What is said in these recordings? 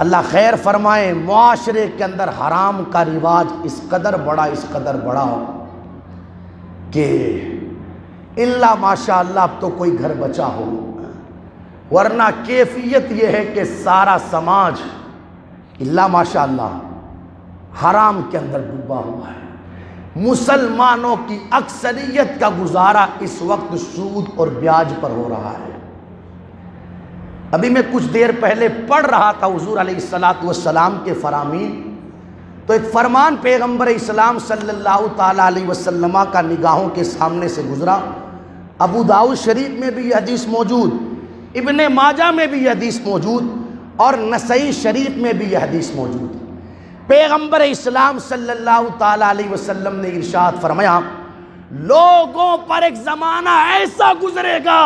اللہ خیر فرمائے، معاشرے کے اندر حرام کا رواج اس قدر بڑا کہ الا ماشاء اللہ اب تو کوئی گھر بچا ہو، ورنہ کیفیت یہ ہے کہ سارا سماج الا ماشاء اللہ حرام کے اندر ڈوبا ہوا ہے۔ مسلمانوں کی اکثریت کا گزارا اس وقت سود اور بیاج پر ہو رہا ہے۔ ابھی میں کچھ دیر پہلے پڑھ رہا تھا حضور علیہ السلام کے فرامین، تو ایک فرمان پیغمبر اسلام صلی اللہ تعالیٰ علیہ وسلم کا نگاہوں کے سامنے سے گزرا۔ ابو داؤد شریف میں بھی یہ حدیث موجود، ابن ماجہ میں بھی یہ حدیث موجود، اور نسائی شریف میں بھی یہ حدیث موجود۔ پیغمبر اسلام صلی اللہ تعالیٰ علیہ وسلم نے ارشاد فرمایا، لوگوں پر ایک زمانہ ایسا گزرے گا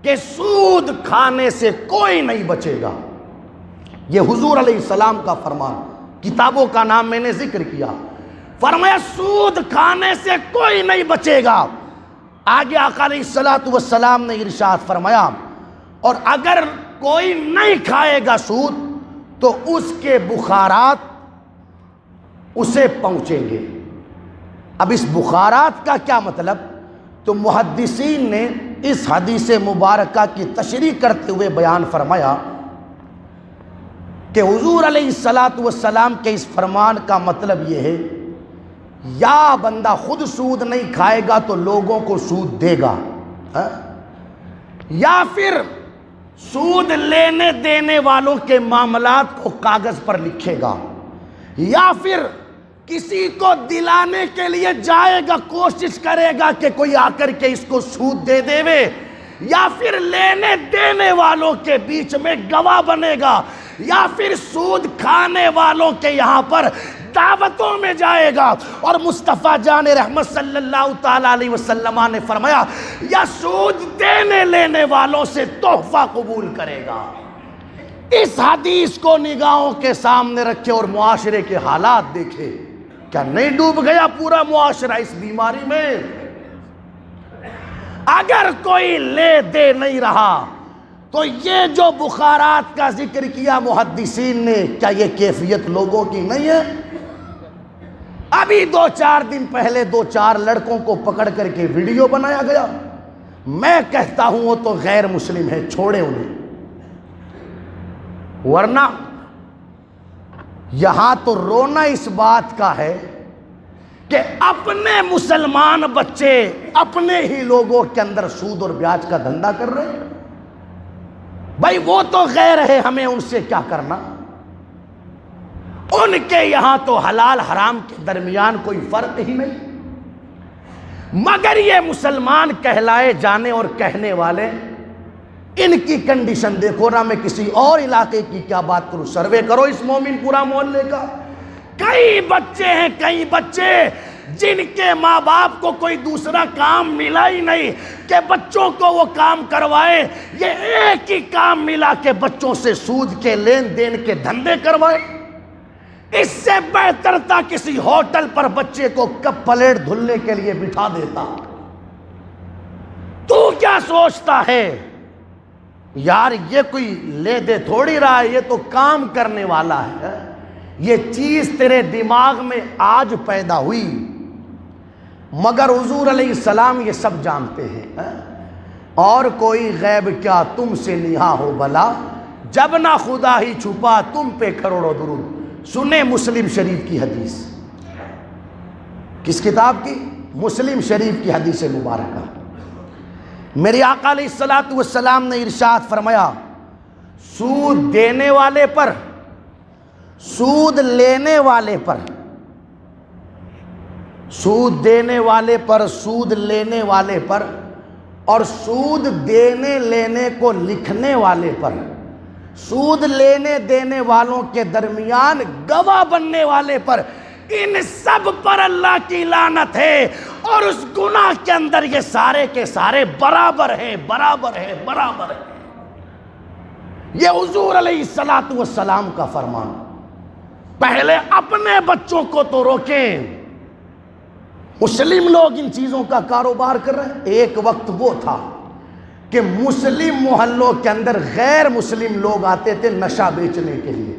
کہ سود کھانے سے کوئی نہیں بچے گا۔ یہ حضور علیہ السلام کا فرمان، کتابوں کا نام میں نے ذکر کیا، فرمایا سود کھانے سے کوئی نہیں بچے گا۔ آگے آقا علیہ السلام نے ارشاد فرمایا، اور اگر کوئی نہیں کھائے گا سود تو اس کے بخارات اسے پہنچیں گے۔ اب اس بخارات کا کیا مطلب؟ تو محدثین نے اس حدیث مبارکہ کی تشریح کرتے ہوئے بیان فرمایا کہ حضور علیہ السلام کے اس فرمان کا مطلب یہ ہے، یا بندہ خود سود نہیں کھائے گا تو لوگوں کو سود دے گا، یا پھر سود لینے دینے والوں کے معاملات کو کاغذ پر لکھے گا، یا پھر کسی کو دلانے کے لیے جائے گا، کوشش کرے گا کہ کوئی آ کر کے اس کو سود دے دے وے، یا پھر لینے دینے والوں کے بیچ میں گواہ بنے گا، یا پھر سود کھانے والوں کے یہاں پر دعوتوں میں جائے گا۔ اور مصطفیٰ جان رحمت صلی اللہ تعالیٰ علیہ وسلم نے فرمایا، یا سود دینے لینے والوں سے تحفہ قبول کرے گا۔ اس حدیث کو نگاہوں کے سامنے رکھے اور معاشرے کے حالات دیکھے، کیا نہیں ڈوب گیا پورا معاشرہ اس بیماری میں؟ اگر کوئی لے دے نہیں رہا تو یہ جو بخارات کا ذکر کیا محدثین نے، کیا یہ کیفیت لوگوں کی نہیں ہے؟ ابھی 2-4 دن پہلے 2-4 لڑکوں کو پکڑ کر کے ویڈیو بنایا گیا۔ میں کہتا ہوں وہ تو غیر مسلم ہے، چھوڑے انہیں، ورنہ یہاں تو رونا اس بات کا ہے کہ اپنے مسلمان بچے اپنے ہی لوگوں کے اندر سود اور بیاج کا دھندا کر رہے ہیں۔ بھائی وہ تو غیر ہے، ہمیں ان سے کیا کرنا؟ ان کے یہاں تو حلال حرام کے درمیان کوئی فرق ہی نہیں، مگر یہ مسلمان کہلائے جانے اور کہنے والے، ان کی کنڈیشن دیکھو نا۔ میں کسی اور علاقے کی کیا بات کروں، سروے کرو اس مومن پورا محلے کا، کئی بچے ہیں، کئی بچے جن کے ماں باپ کو کوئی دوسرا کام ملا ہی نہیں کہ بچوں کو وہ کام کروائے، یہ ایک ہی کام ملا کہ بچوں سے سود کے لین دین کے دھندے کروائے۔ اس سے بہتر تھا کسی ہوٹل پر بچے کو کپ پلیٹ دھلنے کے لیے بٹھا دیتا۔ تو کیا سوچتا ہے یار یہ کوئی لے دے تھوڑی رہا ہے، یہ تو کام کرنے والا ہے، یہ چیز تیرے دماغ میں آج پیدا ہوئی، مگر حضور علیہ السلام یہ سب جانتے ہیں۔ اور کوئی غیب کیا تم سے نہا ہو بھلا، جب نہ خدا ہی چھپا تم پہ کروڑوں درود۔ سنیں مسلم شریف کی حدیث، کس کتاب کی؟ مسلم شریف کی حدیث مبارکہ۔ میرے آقا علیہ السلام نے ارشاد فرمایا، سود دینے والے پر، سود لینے والے پر، سود دینے والے پر، سود لینے والے پر، اور سود دینے لینے کو لکھنے والے پر، سود لینے دینے والوں کے درمیان گواہ بننے والے پر، ان سب پر اللہ کی لعنت ہے، اور اس گناہ کے اندر یہ سارے کے سارے برابر ہیں، برابر ہے، برابر ہے۔ یہ حضور علیہ السلام کا فرمان۔ پہلے اپنے بچوں کو تو روکیں، مسلم لوگ ان چیزوں کا کاروبار کر رہے ہیں۔ ایک وقت وہ تھا کہ مسلم محلوں کے اندر غیر مسلم لوگ آتے تھے نشہ بیچنے کے لیے.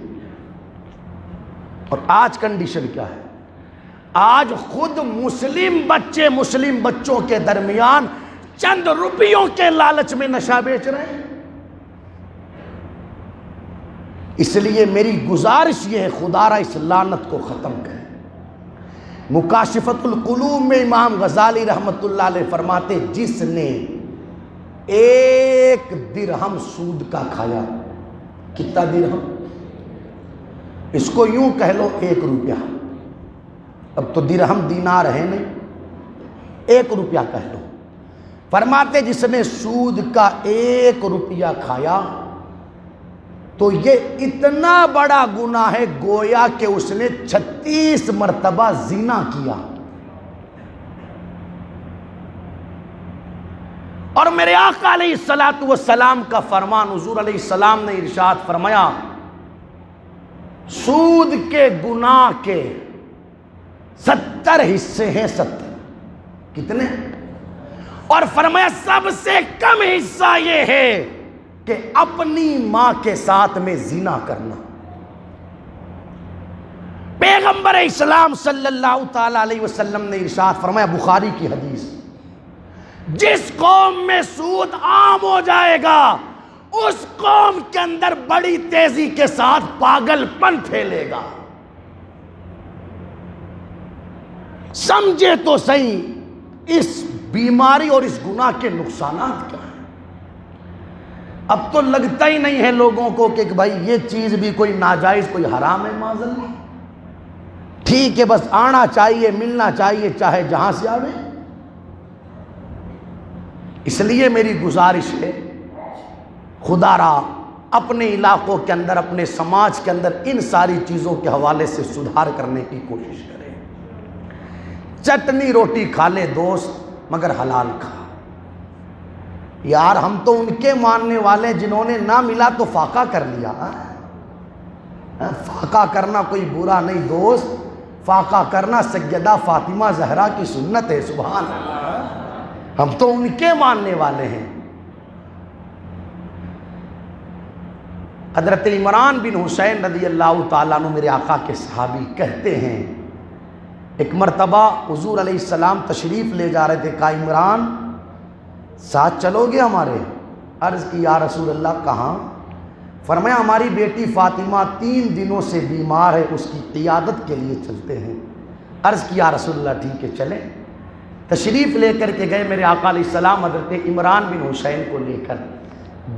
اور آج کنڈیشن کیا ہے؟ آج خود مسلم بچے مسلم بچوں کے درمیان چند روپیوں کے لالچ میں نشہ بیچ رہے ہیں. اس لیے میری گزارش یہ ہے خدا را اس لعنت کو ختم کریں. مکاشفت القلوب میں امام غزالی رحمت اللہ علیہ فرماتے جس نے 1 درہم سود کا کھایا، کتنا درہم؟ اس کو یوں کہہ لو 1 روپیہ. اب تو درہم دینار ہے نہیں، 1 روپیہ کہہ لو. فرماتے جس نے سود کا 1 روپیہ کھایا تو یہ اتنا بڑا گناہ ہے گویا کہ اس نے 36 مرتبہ زنا کیا. اور میرے آقا علیہ الصلوۃ والسلام کا فرمان، حضور علیہ السلام نے ارشاد فرمایا سود کے گناہ کے 70 حصے ہیں. 70 کتنے؟ اور فرمایا سب سے کم حصہ یہ ہے کہ اپنی ماں کے ساتھ میں زنا کرنا. پیغمبر اسلام صلی اللہ تعالی علیہ وسلم نے ارشاد فرمایا، بخاری کی حدیث، جس قوم میں سود عام ہو جائے گا اس قوم کے اندر بڑی تیزی کے ساتھ پاگل پن پھیلے گا. سمجھے تو صحیح اس بیماری اور اس گناہ کے نقصانات کیا ہیں. اب تو لگتا ہی نہیں ہے لوگوں کو کہ بھائی یہ چیز بھی کوئی ناجائز کوئی حرام ہے. معاذ اللہ، ٹھیک ہے بس آنا چاہیے ملنا چاہیے چاہے جہاں سے آوے. اس لیے میری گزارش ہے خدا را اپنے علاقوں کے اندر اپنے سماج کے اندر ان ساری چیزوں کے حوالے سے سدھار کرنے کی کوشش کریں. چٹنی روٹی کھا لے دوست مگر حلال کھا. یار ہم تو ان کے ماننے والے جنہوں نے نہ ملا تو فاقہ کر لیا. فاقہ کرنا کوئی برا نہیں دوست، فاقہ کرنا سیدہ فاطمہ زہرا کی سنت ہے. سبحان اللہ، ہم تو ان کے ماننے والے ہیں. حضرت عمران بن حسین رضی اللہ تعالیٰ عنہ میرے آقا کے صحابی کہتے ہیں ایک مرتبہ حضور علیہ السلام تشریف لے جا رہے تھے. کہا عمران ساتھ چلو گے ہمارے؟ عرض کی یا رسول اللہ کہاں؟ فرمایا ہماری بیٹی فاطمہ 3 دنوں سے بیمار ہے، اس کی قیادت کے لیے چلتے ہیں. عرض کی یا رسول اللہ ٹھیک ہے چلیں. تشریف لے کر کے گئے میرے آقا علیہ السلام حضرت عمران بن حسین کو لے کر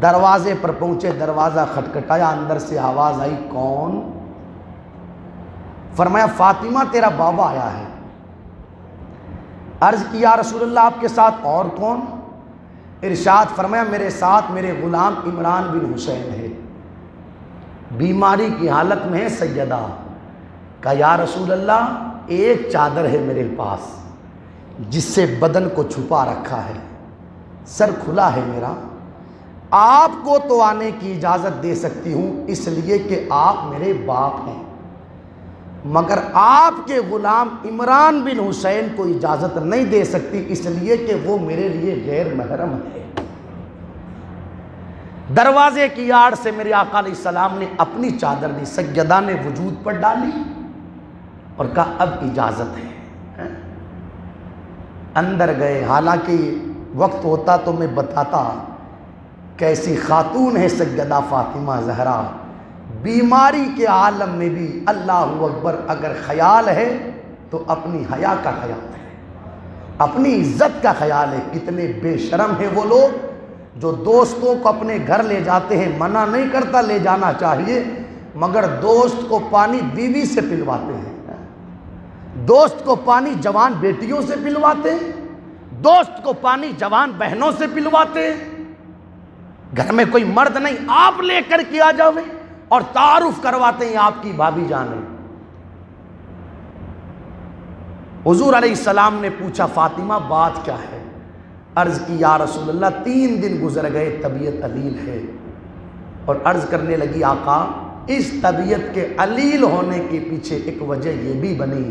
دروازے پر پہنچے. دروازہ کھٹکھٹایا، اندر سے آواز آئی کون؟ فرمایا فاطمہ تیرا بابا آیا ہے. عرض کی یا رسول اللہ آپ کے ساتھ اور کون؟ ارشاد فرمایا میرے ساتھ میرے غلام عمران بن حسین ہے، بیماری کی حالت میں ہے سیدہ. کہا یا رسول اللہ ایک چادر ہے میرے پاس جس سے بدن کو چھپا رکھا ہے، سر کھلا ہے میرا، آپ کو تو آنے کی اجازت دے سکتی ہوں اس لیے کہ آپ میرے باپ ہیں، مگر آپ کے غلام عمران بن حسین کو اجازت نہیں دے سکتی اس لیے کہ وہ میرے لیے غیر محرم ہے. دروازے کی آڑ سے میرے آقا علیہ السلام نے اپنی چادر دی، سیدہ نے وجود پر ڈالی اور کہا اب اجازت ہے. اندر گئے. حالانکہ وقت ہوتا تو میں بتاتا کیسی خاتون ہے سیدہ فاطمہ زہرا. بیماری کے عالم میں بھی اللہ اکبر اگر خیال ہے تو اپنی حیا کا خیال ہے، اپنی عزت کا خیال ہے. کتنے بے شرم ہیں وہ لوگ جو دوستوں کو اپنے گھر لے جاتے ہیں. منع نہیں کرتا لے جانا چاہیے، مگر دوست کو پانی بیوی سے پلواتے ہیں، دوست کو پانی جوان بیٹیوں سے پلواتے ہیں، دوست کو پانی جوان بہنوں سے پلواتے ہیں. گھر میں کوئی مرد نہیں، آپ لے کر کے آ جاؤ اور تعارف کرواتے ہیں آپ کی بھابی جانیں. حضور علیہ السلام نے پوچھا فاطمہ بات کیا ہے؟ عرض کی یا رسول اللہ 3 دن گزر گئے، طبیعت علیل ہے. اور عرض کرنے لگی آقا اس طبیعت کے علیل ہونے کے پیچھے ایک وجہ یہ بھی بنی،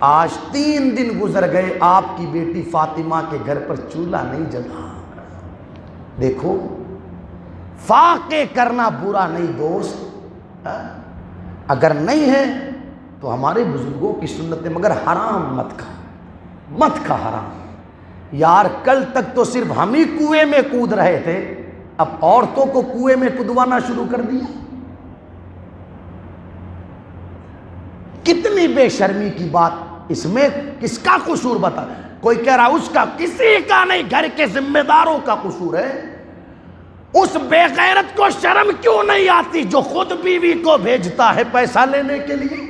آج 3 دن گزر گئے آپ کی بیٹی فاطمہ کے گھر پر چولہا نہیں جلا. دیکھو فاقے کرنا برا نہیں دوست، اگر نہیں ہے تو ہمارے بزرگوں کی سنت ہے، مگر حرام مت کھا حرام۔ یار کل تک تو صرف ہم ہی کنویں میں کود رہے تھے، اب عورتوں کو کنویں میں کودوانا شروع کر دیا۔ کتنی بے شرمی کی بات، اس میں کس کا قصور بتا؟ کوئی کہہ رہا اس کا، کسی کا نہیں، گھر کے ذمہ داروں کا قصور ہے۔ اس بے غیرت کو شرم کیوں نہیں آتی جو خود بیوی کو بھیجتا ہے پیسہ لینے کے لیے؟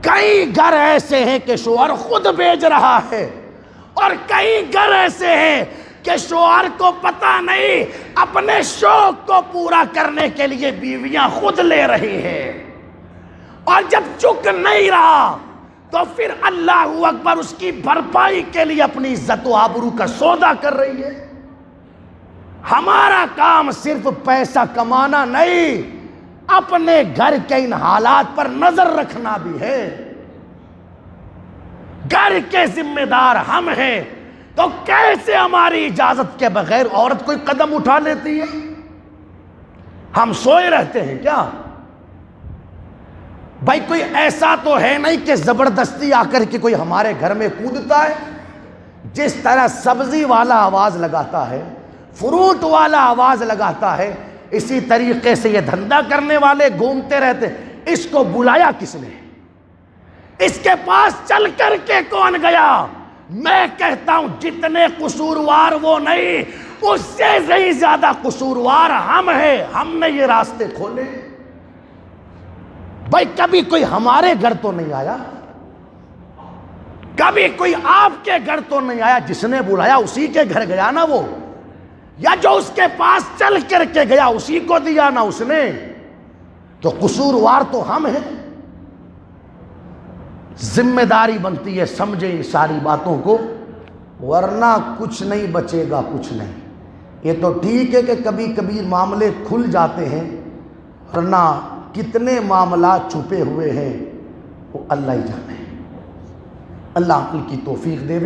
کئی گھر ایسے ہیں کہ شوہر خود بھیج رہا ہے، اور کئی گھر ایسے ہیں کہ شوہر کو پتہ نہیں، اپنے شوق کو پورا کرنے کے لیے بیویاں خود لے رہی ہیں، اور جب چک نہیں رہا تو پھر اللہ اکبر اس کی بھرپائی کے لیے اپنی عزت و آبرو کا سودا کر رہی ہے۔ ہمارا کام صرف پیسہ کمانا نہیں، اپنے گھر کے ان حالات پر نظر رکھنا بھی ہے۔ گھر کے ذمہ دار ہم ہیں، تو کیسے ہماری اجازت کے بغیر عورت کوئی قدم اٹھا لیتی ہے؟ ہم سوئے رہتے ہیں کیا؟ بھائی کوئی ایسا تو ہے نہیں کہ زبردستی آ کر کے کوئی ہمارے گھر میں کودتا ہے۔ جس طرح سبزی والا آواز لگاتا ہے، فروٹ والا آواز لگاتا ہے، اسی طریقے سے یہ دھندا کرنے والے گھومتے رہتے ہیں۔ اس کو بلایا کس نے؟ اس کے پاس چل کر کے کون گیا؟ میں کہتا ہوں جتنے قصوروار وہ نہیں، اس سے بھی زیادہ قصوروار ہم ہیں، ہم نے یہ راستے کھولے۔ بھائی کبھی کوئی ہمارے گھر تو نہیں آیا، کبھی کوئی آپ کے گھر تو نہیں آیا، جس نے بلایا اسی کے گھر گیا نا وہ، یا جو اس کے پاس چل کر کے گیا اسی کو دیا نا اس نے، تو قصوروار تو ہم ہیں۔ ذمہ داری بنتی ہے سمجھیں ان ساری باتوں کو، ورنہ کچھ نہیں بچے گا، کچھ نہیں۔ یہ تو ٹھیک ہے کہ کبھی کبھی معاملے کھل جاتے ہیں، ورنہ کتنے معاملات چھپے ہوئے ہیں وہ اللہ ہی جانے۔ اللہ عقل کی توفیق دے۔